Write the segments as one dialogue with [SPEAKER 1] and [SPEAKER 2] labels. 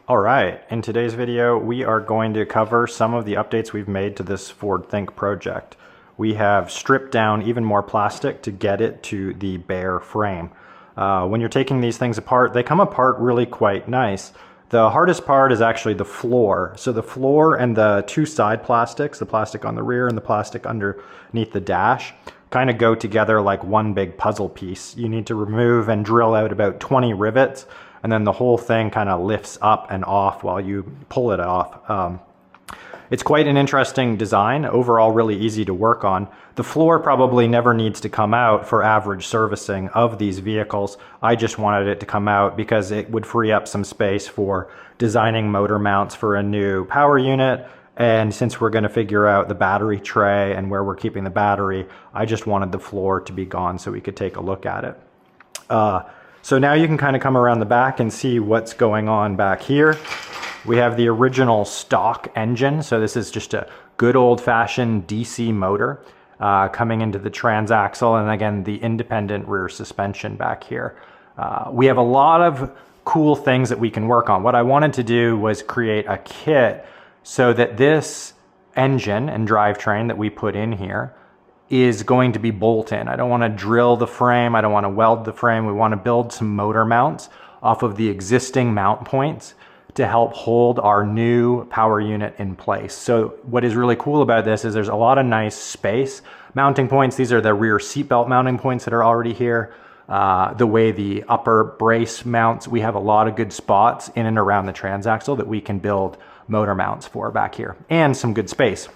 [SPEAKER 1] All right, in today's video, we are going to cover some of the updates we've made to this Ford Think project. We have stripped down even more plastic to get it to the bare frame. When you're taking these things apart, they come apart really quite nice. The hardest part is actually the floor. So the floor and the two side plastics, the plastic on the rear and the plastic underneath the dash, kind of go together like one big puzzle piece. You need to remove and drill out about 20 rivets, and then the whole thing kind of lifts up and off while you pull it off. It's quite an interesting design, overall really easy to work on. The floor probably never needs to come out for average servicing of these vehicles. I just wanted it to come out because it would free up some space for designing motor mounts for a new power unit. And since we're going to figure out the battery tray and where we're keeping the battery, I just wanted the floor to be gone so we could take a look at it. So now you can kind of come around the back and see what's going on back here. We have the original stock engine. So this is just a good old-fashioned DC motor coming into the transaxle, and again, the independent rear suspension back here. We have a lot of cool things that we can work on. What I wanted to do was create a kit so that this engine and drivetrain that we put in here is going to be bolt-in. I don't want to drill the frame. I don't want to weld the frame. We want to build some motor mounts off of the existing mount points to help hold our new power unit in place. So what is really cool about this is there's a lot of nice space. Mounting points, these are the rear seatbelt mounting points that are already here. The way the upper brace mounts, we have a lot of good spots in and around the transaxle that we can build motor mounts for back here, and some good space.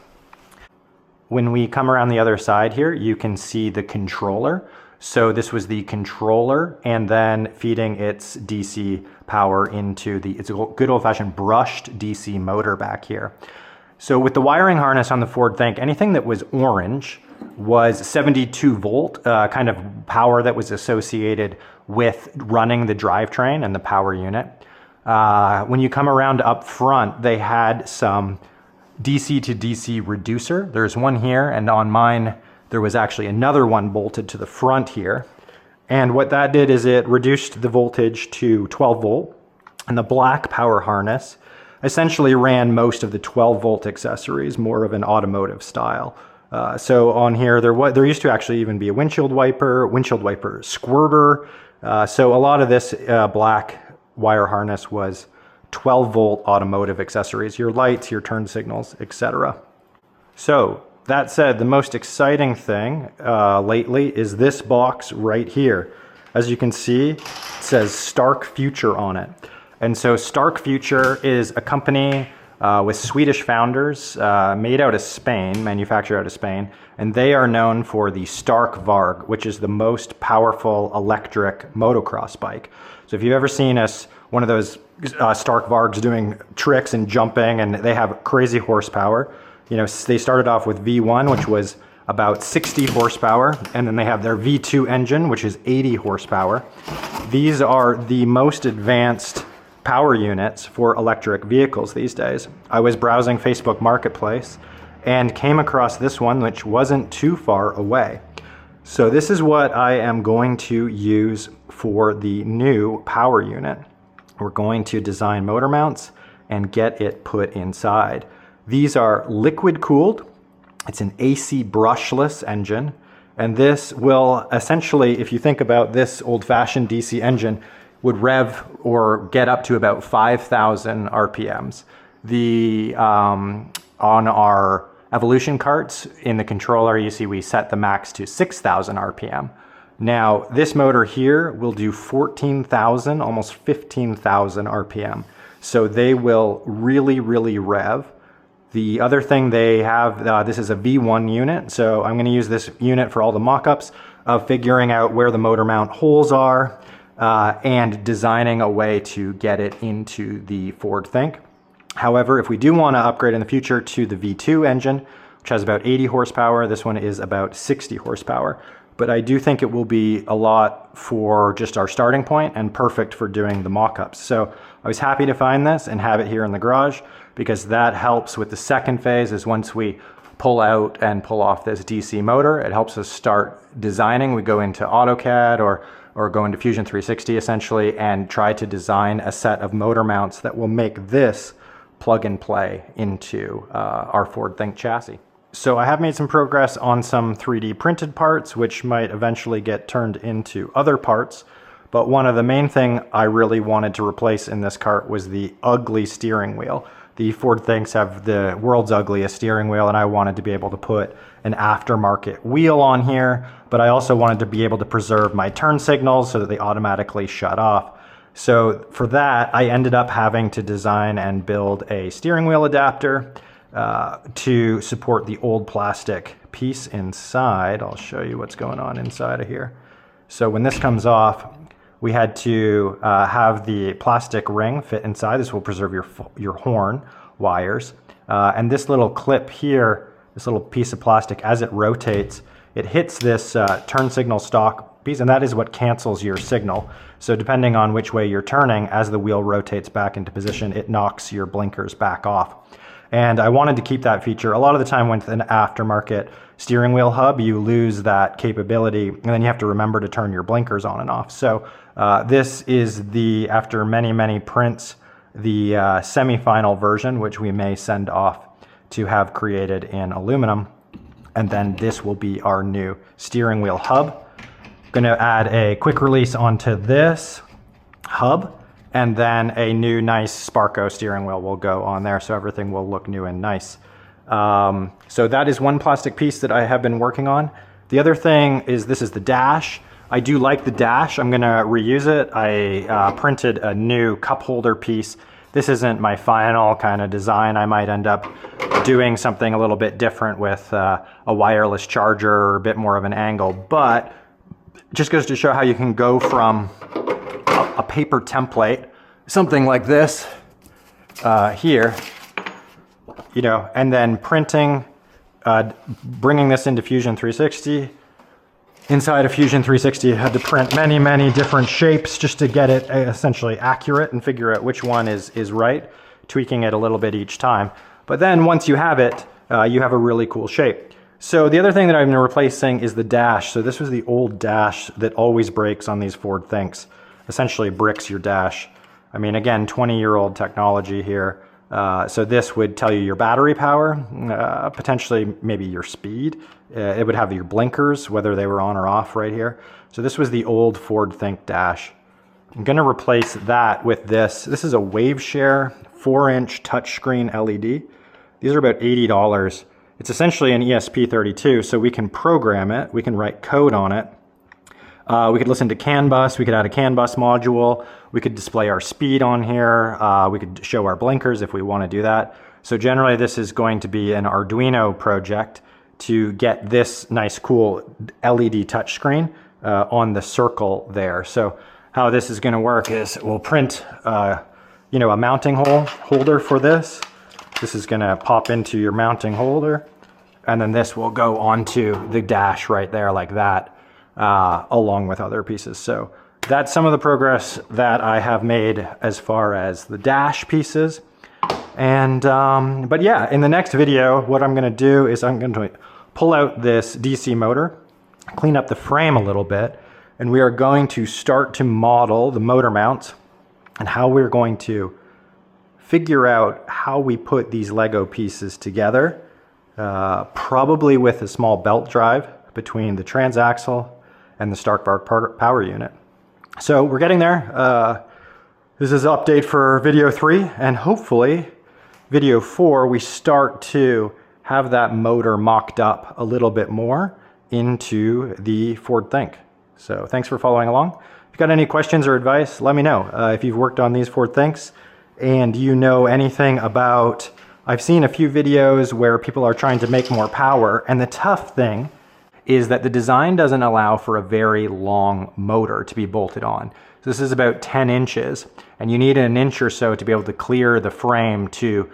[SPEAKER 1] When we come around the other side here, you can see the controller. So this was the controller, and then feeding its DC power into it's a good old-fashioned brushed DC motor back here. So with the wiring harness on the Ford Think, anything that was orange was 72 volt kind of power that was associated with running the drivetrain and the power unit. When you come around up front, they had some DC to DC reducer. There's one here, and on mine, there was actually another one bolted to the front here. And what that did is it reduced the voltage to 12 volt. And the black power harness essentially ran most of the 12 volt accessories, more of an automotive style. So on here, there used to actually even be a windshield wiper squirter. So a lot of this black wire harness was 12 volt automotive accessories, your lights, your turn signals, etc. So that said, the most exciting thing lately is this box right here. As you can see, it says Stark Future on it. And so Stark Future is a company with Swedish founders, made out of Spain, manufactured out of Spain, and they are known for the Stark Varg, which is the most powerful electric motocross bike. So if you've ever seen one of those Stark Vargs doing tricks and jumping, and they have crazy horsepower. You know, they started off with V1, which was about 60 horsepower, and then they have their V2 engine, which is 80 horsepower. These are the most advanced power units for electric vehicles these days. I was browsing Facebook Marketplace and came across this one, which wasn't too far away. So this is what I am going to use for the new power unit. We're going to design motor mounts and get it put inside. These are liquid cooled. It's an AC brushless engine. And this will essentially, if you think about this old-fashioned DC engine, would rev or get up to about 5,000 RPMs. On our Evolution carts in the controller, you see we set the max to 6,000 RPM. Now, this motor here will do 14,000, almost 15,000 RPM. So they will really, really rev. The other thing they have, this is a V1 unit, so I'm going to use this unit for all the mock-ups of figuring out where the motor mount holes are and designing a way to get it into the Ford Think. However, if we do want to upgrade in the future to the V2 engine, which has about 80 horsepower, this one is about 60 horsepower. But I do think it will be a lot for just our starting point and perfect for doing the mock-ups. So I was happy to find this and have it here in the garage, because that helps with the second phase. Is once we pull out and pull off this DC motor, it helps us start designing. We go into AutoCAD or or go into Fusion 360 essentially and try to design a set of motor mounts that will make this plug and play into our Ford Think chassis. So I have made some progress on some 3D printed parts, which might eventually get turned into other parts. But one of the main thing I really wanted to replace in this cart was the ugly steering wheel. The Ford Thinks have the world's ugliest steering wheel, and I wanted to be able to put an aftermarket wheel on here, but I also wanted to be able to preserve my turn signals so that they automatically shut off. So for that, I ended up having to design and build a steering wheel adapter to support the old plastic piece inside. I'll show you what's going on inside of here. So when this comes off, we had to have the plastic ring fit inside. This will preserve your horn wires. And this little clip here, this little piece of plastic, as it rotates, it hits this turn signal stock piece, and that is what cancels your signal. So depending on which way you're turning, as the wheel rotates back into position, it knocks your blinkers back off. And I wanted to keep that feature. A lot of the time with an aftermarket steering wheel hub, you lose that capability, and then you have to remember to turn your blinkers on and off. So this is after many prints, the semi-final version, which we may send off to have created in aluminum. And then this will be our new steering wheel hub. Going to add a quick release onto this hub, and then a new nice Sparco steering wheel will go on there, so everything will look new and nice. So that is one plastic piece that I have been working on. The other thing is this is the dash. I do like the dash. I'm going to reuse it. I printed a new cup holder piece. This isn't my final kind of design. I might end up doing something a little bit different with a wireless charger or a bit more of an angle, but it just goes to show how you can go from a paper template, something like this here, you know, and then printing, bringing this into Fusion 360. Inside of Fusion 360, I had to print many different shapes just to get it essentially accurate and figure out which one is right, tweaking it a little bit each time. But then once you have it, you have a really cool shape. So the other thing that I've been replacing is the dash. So this was the old dash that always breaks on these Ford Thinks. Essentially bricks your dash. I mean, again, 20-year-old technology here. So this would tell you your battery power, potentially maybe your speed. It would have your blinkers, whether they were on or off right here. So this was the old Ford Think dash. I'm going to replace that with this. This is a WaveShare 4-inch touchscreen LED. These are about $80. It's essentially an ESP32, so we can program it. We can write code on it. We could listen to CAN bus. We could add a CAN bus module. We could display our speed on here. We could show our blinkers if we want to do that. So generally this is going to be an Arduino project to get this nice cool LED touchscreen on the circle there. So how this is going to work is we'll print you know, a mounting holder for this. This is going to pop into your mounting holder, and then this will go onto the dash right there like that, along with other pieces. So that's some of the progress that I have made as far as the dash pieces. And but yeah, in the next video, what I'm going to do is I'm going to pull out this DC motor, clean up the frame a little bit, and we are going to start to model the motor mounts and how we're going to figure out how we put these Lego pieces together, probably with a small belt drive between the transaxle and the Stark Varg power unit. So we're getting there. This is an update for video 3, and hopefully video 4 we start to have that motor mocked up a little bit more into the Ford Think. So thanks for following along. If you've got any questions or advice, let me know. If you've worked on these Ford Thinks and you know anything about, I've seen a few videos where people are trying to make more power, and the tough thing is that the design doesn't allow for a very long motor to be bolted on. So this is about 10 inches, and you need an inch or so to be able to clear the frame to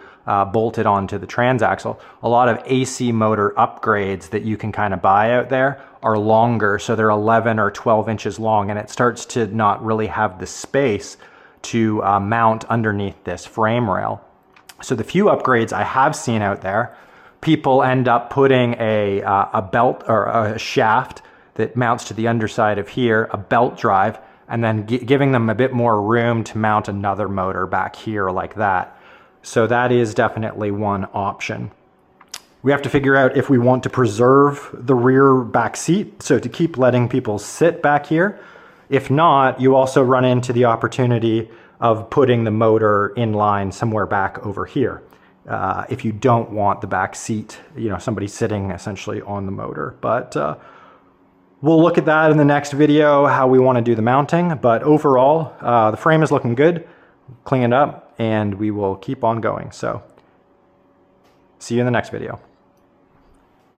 [SPEAKER 1] bolt it onto the transaxle. A lot of AC motor upgrades that you can kind of buy out there are longer, so they're 11 or 12 inches long, and it starts to not really have the space to mount underneath this frame rail. So the few upgrades I have seen out there, people end up putting a belt or a shaft that mounts to the underside of here, a belt drive, and then giving them a bit more room to mount another motor back here like that. So that is definitely one option. We have to figure out if we want to preserve the rear back seat, so to keep letting people sit back here. If not, you also run into the opportunity of putting the motor in line somewhere back over here. If you don't want the back seat, you know, somebody sitting essentially on the motor. But we'll look at that in the next video, how we want to do the mounting. But overall, the frame is looking good. Clean it up, and we will keep on going. So see you in the next video.